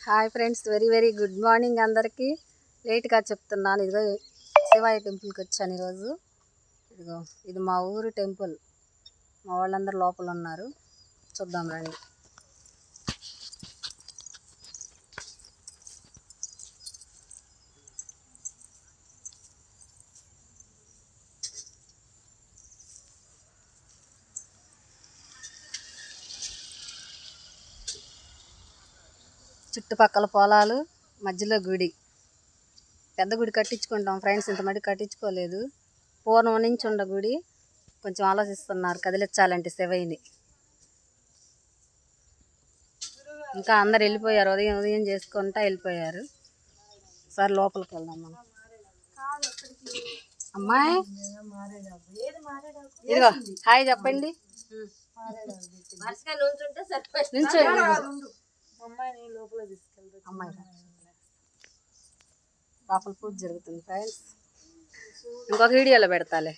Hi friends, very very good morning అందరికీ. లేట్గా చెప్తున్నాను. ఇదిగో శివయ్య టెంపుల్కి వచ్చాను ఈరోజు. ఇదిగో ఇది మా ఊరు టెంపుల్. మా వాళ్ళందరూ లోపల ఉన్నారు, చూద్దాం రండి. చుట్టుపక్కల పొలాలు, మధ్యలో గుడి. పెద్ద గుడి కట్టించుకుంటాం ఫ్రెండ్స్, ఇంత మటుకు కట్టించుకోలేదు. పూర్వం నుంచి ఉండ గుడి. కొంచెం ఆలోచిస్తున్నారు కదిలించాలంటే శివయ్యని. ఇంకా అందరు వెళ్ళిపోయారు, ఉదయం ఉదయం చేసుకుంటా వెళ్ళిపోయారు. సరే లోపలికి వెళ్దాం మనం. అమ్మాయి ఇదిగో హాయ్ చెప్పండి. అమ్మాయి లోపల పూజ జరుగుతుంది ఫ్రెండ్స్. ఇంకొక వీడియోలో పెడతాలే.